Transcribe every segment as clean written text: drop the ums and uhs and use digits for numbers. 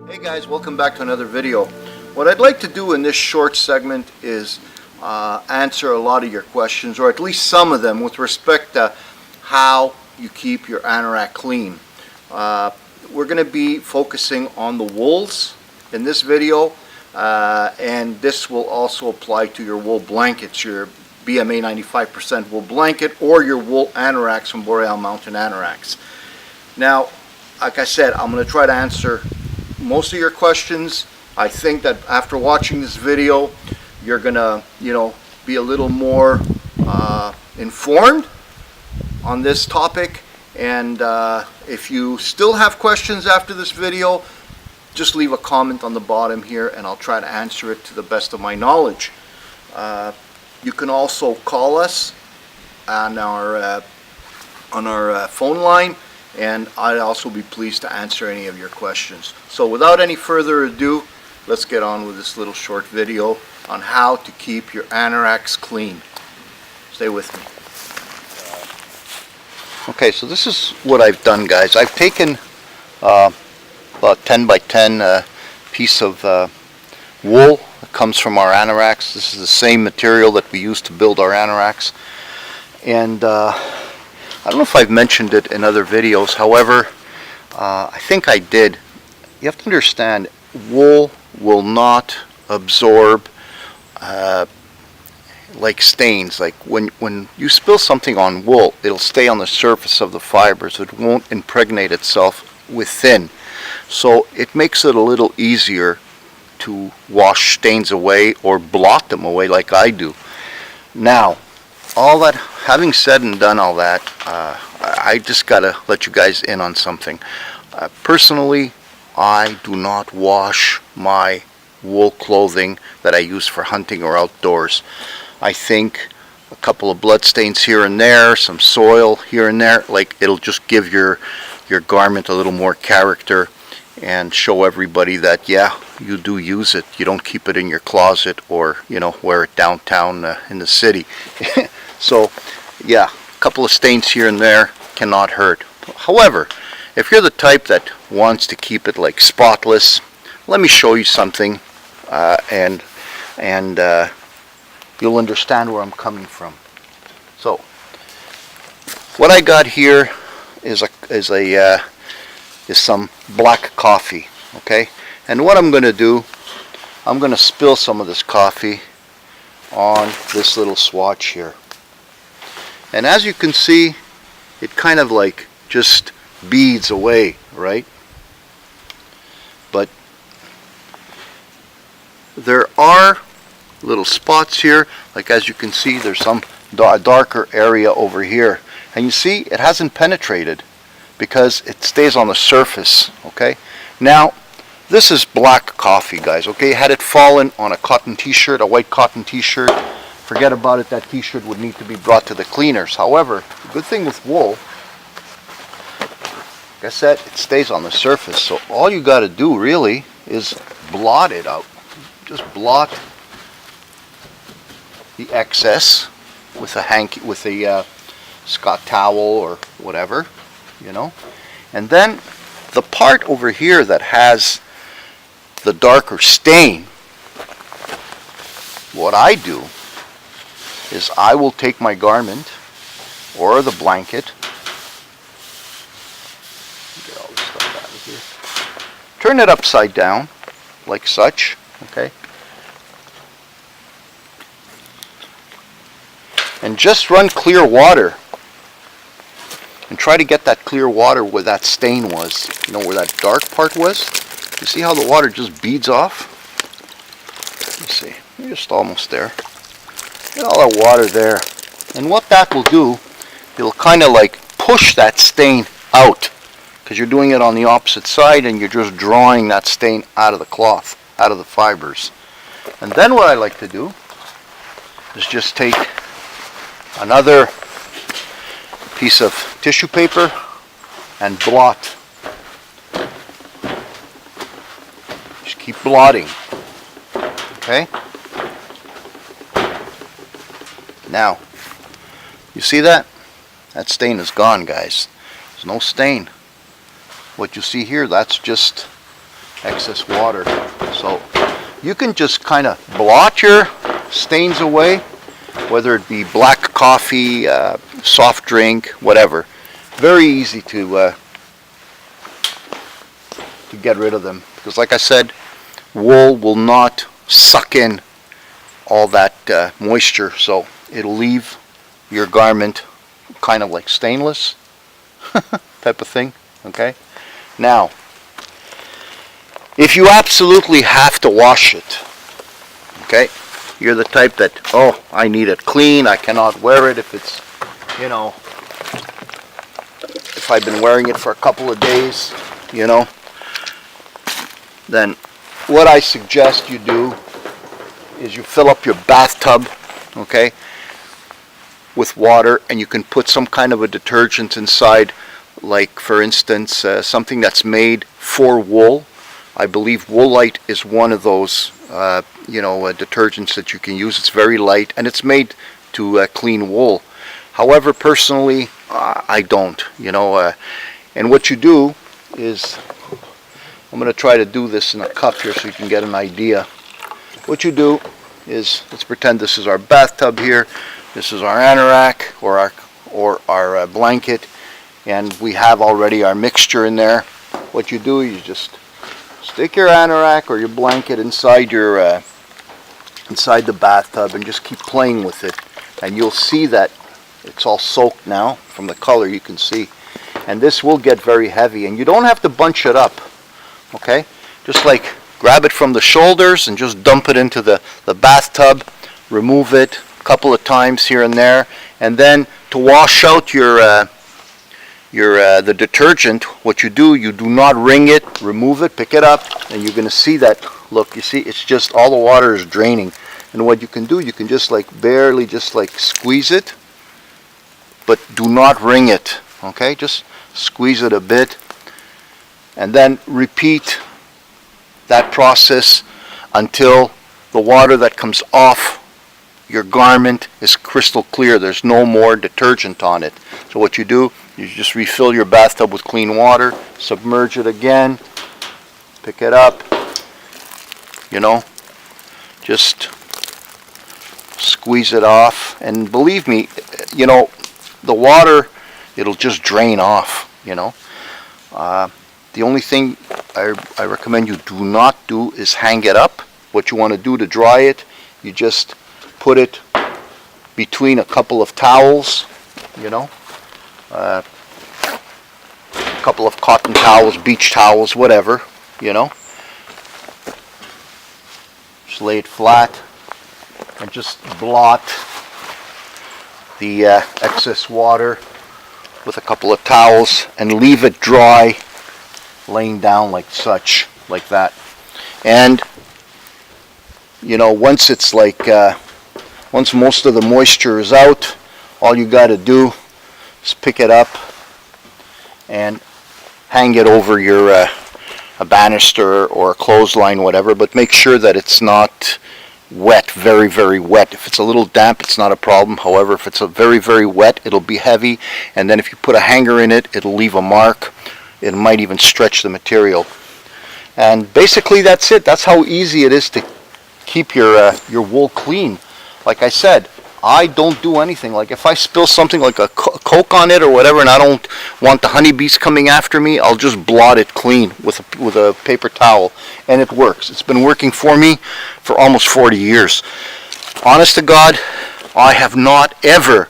Hey guys, welcome back to another video. What I'd like to do in this short segment is answer a lot of your questions, or at least some of them, with respect to how you keep your anorak clean. We're going to be focusing on the wools in this video, and this will also apply to your wool blankets, your BMA 95% wool blanket, or your wool anoraks from Boreal Mountain Anoraks. Now, like I said, I'm going to try to answer most of your questions. I think that after watching this video, you're gonna, be a little more informed on this topic. And if you still have questions after this video, just leave a comment on the bottom here, and I'll try to answer it to the best of my knowledge. You can also call us on our phone line, and I'd also be pleased to answer any of your questions. So without any further ado, let's get on with this little short video on how to keep your anoraks clean. Stay with me. Okay, so this is what I've done, guys. I've taken about 10 by 10 piece of wool that comes from our anoraks. This is the same material that we use to build our anoraks. And I don't know if I've mentioned it in other videos, however, I think I did. You have to understand, wool will not absorb like stains. Like when you spill something on wool, it'll stay on the surface of the fibers. It won't impregnate itself within. So it makes it a little easier to wash stains away or blot them away like I do. Now, all that, having said and done all that, I just gotta let you guys in on something. Personally, I do not wash my wool clothing that I use for hunting or outdoors. I think a couple of blood stains here and there, some soil here and there, like, it'll just give your garment a little more character and show everybody that, yeah, you do use it. You don't keep it in your closet or, wear it downtown in the city. So, yeah, a couple of stains here and there cannot hurt. However, if you're the type that wants to keep it like spotless, let me show you something, and you'll understand where I'm coming from. So, what I got here is some black coffee, okay? And what I'm going to do, I'm going to spill some of this coffee on this little swatch here. And as you can see, it kind of like just beads away, right? But there are little spots here, like as you can see, there's some darker area over here. And you see, it hasn't penetrated because it stays on the surface, okay? Now, this is black coffee, guys, okay? Had it fallen on a cotton t-shirt, a white cotton t-shirt, forget about it, that t-shirt would need to be brought to the cleaners. However, the good thing with wool, like I said, it stays on the surface. So all you got to do really is blot it out. Just blot the excess with a hanky, with a Scott towel or whatever, And then the part over here that has the darker stain, what I do is I will take my garment or the blanket, get all this stuff out of here, turn it upside down like such, okay, and just run clear water and try to get that clear water where that stain was, where that dark part was. You see how the water just beads off? Let's see, you're just almost there. Get all that water there, and what that will do, it'll kind of like push that stain out, because you're doing it on the opposite side and you're just drawing that stain out of the cloth, out of the fibers. And then what I like to do is just take another piece of tissue paper and blot. Just keep blotting, okay? Now, you see that? That stain is gone, guys. There's no stain. What you see here, that's just excess water. So you can just kind of blot your stains away, whether it be black coffee, soft drink, whatever. Very easy to get rid of them, because like I said, wool will not suck in all that moisture, so it'll leave your garment kind of like stainless type of thing. Okay, now if you absolutely have to wash it, okay, you're the type that, oh, I need it clean, I cannot wear it if it's, you know, if I've been wearing it for a couple of days, you know, then what I suggest you do is you fill up your bathtub, okay, with water, and you can put some kind of a detergent inside, like for instance something that's made for wool. I believe Woolite is one of those detergents that you can use. It's very light and it's made to clean wool. However, personally, I don't, and what you do is, I'm going to try to do this in a cup here so you can get an idea. What you do is, let's pretend this is our bathtub here, this is our anorak or our blanket, and we have already our mixture in there. What you do, you just stick your anorak or your blanket inside your inside the bathtub and just keep playing with it, and you'll see that it's all soaked now. From the color you can see, and this will get very heavy, and you don't have to bunch it up, okay? Just like grab it from the shoulders and just dump it into the bathtub, remove it a couple of times here and there, and then to wash out the detergent, what you do not wring it, remove it, pick it up, and you're going to see that, look, you see, it's just all the water is draining. And what you can do, you can just like barely just like squeeze it, but do not wring it, okay? Just squeeze it a bit, and then repeat that process until the water that comes off your garment is crystal clear. There's no more detergent on it. So what you do, you just refill your bathtub with clean water, submerge it again, pick it up, just squeeze it off, and believe me, the water, it'll just drain off, The only thing I recommend you do not do is hang it up. What you want to do to dry it, you just put it between a couple of towels, a couple of cotton towels, beach towels, whatever, Just lay it flat and just blot the excess water with a couple of towels and leave it dry, laying down like such, like that. And once it's like once most of the moisture is out, all you got to do is pick it up and hang it over your a banister or a clothesline, whatever, but make sure that it's not wet, very, very wet. If it's a little damp, it's not a problem. However, if it's a very, very wet, it'll be heavy, and then if you put a hanger in it, it'll leave a mark. It might even stretch the material. And basically that's it. That's how easy it is to keep your wool clean. Like I said, I don't do anything. Like if I spill something like a Coke on it or whatever, and I don't want the honeybees coming after me, I'll just blot it clean with a paper towel, and it works. It's been working for me for almost 40 years. Honest to God, I have not ever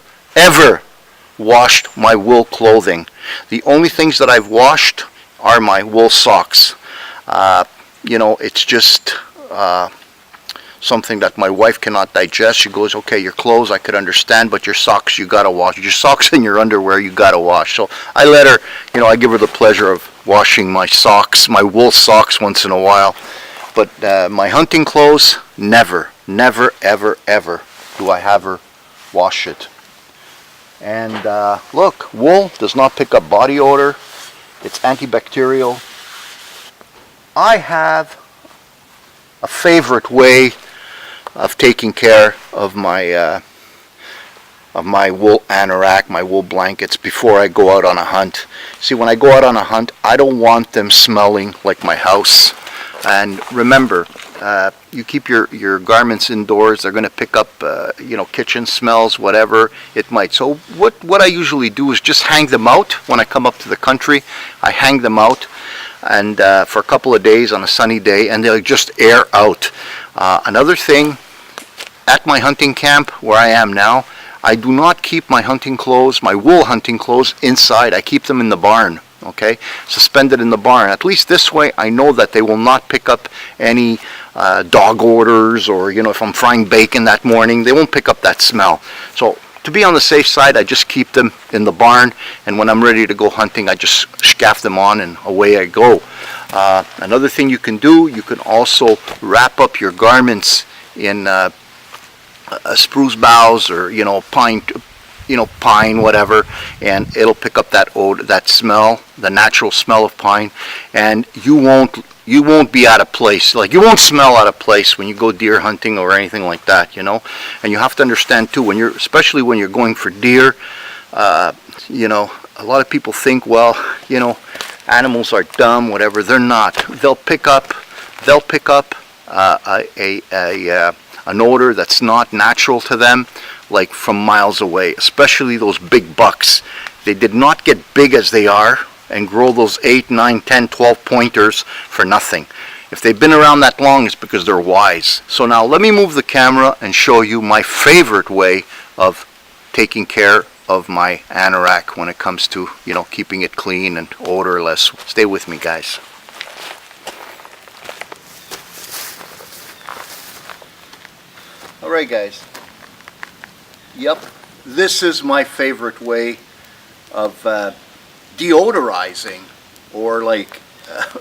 washed my wool clothing. The only things that I've washed are my wool socks. It's just something that my wife cannot digest. She goes, okay, your clothes I could understand, but your socks you gotta wash. Your socks and your underwear you gotta wash. So I let her, I give her the pleasure of washing my socks, my wool socks once in a while. But my hunting clothes, never, ever do I have her wash it. And look, wool does not pick up body odor. It's antibacterial. I have a favorite way of taking care of my wool anorak, my wool blankets, before I go out on a hunt. See, when I go out on a hunt, I don't want them smelling like my house. And remember, you keep your garments indoors. They're going to pick up, kitchen smells, whatever it might. So what I usually do is just hang them out when I come up to the country. I hang them out, and for a couple of days on a sunny day, and they'll just air out. Another thing, at my hunting camp where I am now, I do not keep my hunting clothes, my wool hunting clothes, inside. I keep them in the barn. Okay, suspended in the barn. At least this way I know that they will not pick up any dog odors, or if I'm frying bacon that morning, they won't pick up that smell. So to be on the safe side, I just keep them in the barn, and when I'm ready to go hunting, I just scaff them on and away I go. Another thing you can do, you can also wrap up your garments in spruce boughs, or pine, whatever, and it'll pick up that odor, that smell, the natural smell of pine, and you won't be out of place. Like, you won't smell out of place when you go deer hunting or anything like that, And you have to understand too, especially when you're going for deer, a lot of people think, well, animals are dumb, whatever. They're not. They'll pick up an odor that's not natural to them, like from miles away, especially those big bucks. They did not get big as they are and grow those 8, 9, 10, 12 pointers for nothing. If they've been around that long, it's because they're wise. So now let me move the camera and show you my favorite way of taking care of my anorak when it comes to, keeping it clean and odorless. Stay with me, guys. Alright, guys. Yep, this is my favorite way of deodorizing, or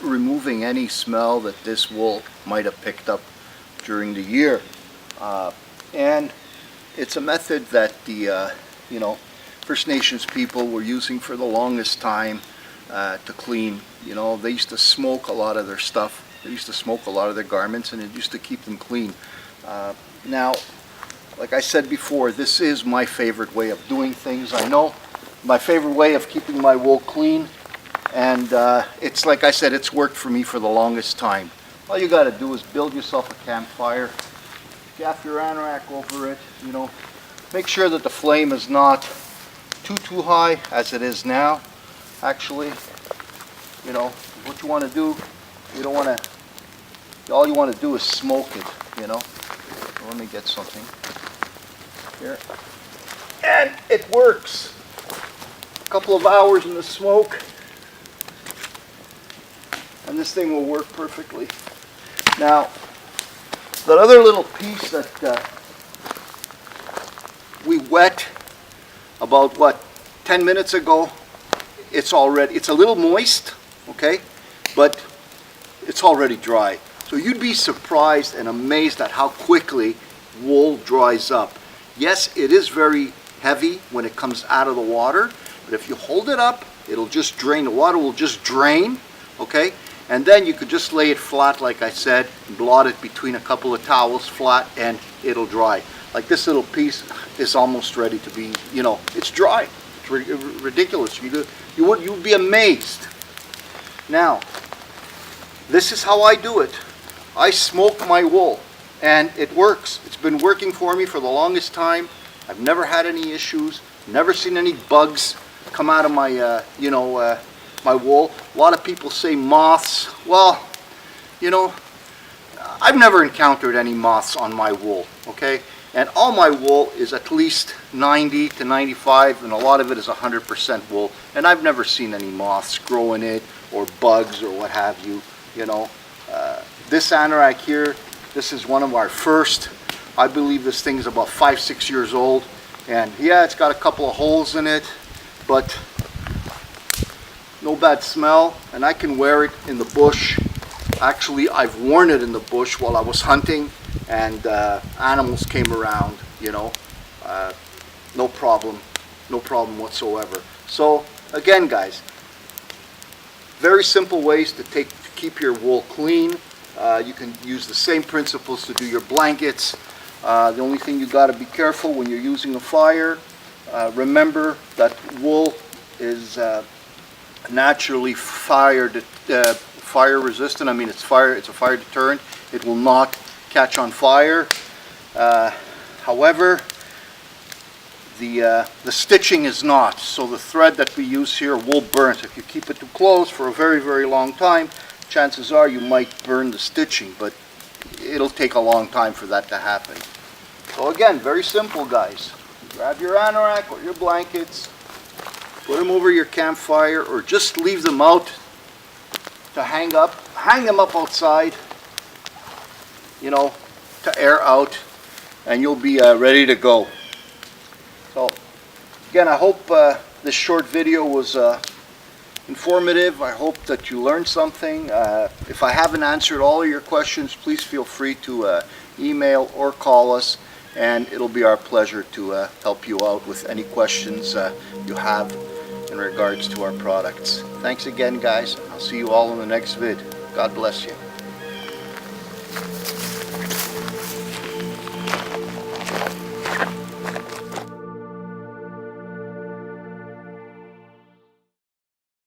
removing any smell that this wool might have picked up during the year. And it's a method that the First Nations people were using for the longest time to clean. They used to smoke a lot of their stuff. They used to smoke a lot of their garments, and it used to keep them clean. Now, like I said before, this is my favorite way of doing things. I know my favorite way of keeping my wool clean, and it's like I said, it's worked for me for the longest time. All you got to do is build yourself a campfire, gaff your anorak over it. Make sure that the flame is not too high as it is now. Actually, what you want to do, all you want to do is smoke it. So let me get something here, and it works. A couple of hours in the smoke, and this thing will work perfectly. Now, that other little piece that we wet about 10 minutes ago, it's a little moist, okay, but it's already dry. So you'd be surprised and amazed at how quickly wool dries up. Yes, it is very heavy when it comes out of the water, but if you hold it up, it'll just drain. The water will just drain, okay? And then you could just lay it flat, like I said, blot it between a couple of towels flat, and it'll dry. Like this little piece is almost ready to be, it's dry. It's ridiculous. You'd be amazed. Now, this is how I do it. I smoke my wool, and it works. It's been working for me for the longest time. I've never had any issues, never seen any bugs come out of my, my wool. A lot of people say moths. Well, I've never encountered any moths on my wool, okay? And all my wool is at least 90 to 95, and a lot of it is 100% wool. And I've never seen any moths grow in it, or bugs, or what have you, This anorak here, this is one of our first. I believe this thing is about 5-6 years old, and yeah, it's got a couple of holes in it, but no bad smell, and I can wear it in the bush. Actually, I've worn it in the bush while I was hunting, and animals came around, no problem whatsoever. So again, guys, very simple ways to keep your wool clean. You can use the same principles to do your blankets. The only thing you got to be careful when you're using a fire, remember that wool is naturally fire fire resistant. I mean, it's a fire deterrent. It will not catch on fire. However, the stitching is not. So the thread that we use here will burn. So if you keep it too close for a very, very long time, chances are you might burn the stitching, but it'll take a long time for that to happen. So again, very simple, guys. Grab your anorak or your blankets, put them over your campfire, or just leave them out to hang them up outside, you know, to air out, and you'll be ready to go. So again, I hope this short video was informative. I hope that you learned something. If I haven't answered all of your questions, please feel free to email or call us, and it'll be our pleasure to help you out with any questions you have in regards to our products. Thanks again, guys. I'll see you all in the next vid. God bless you.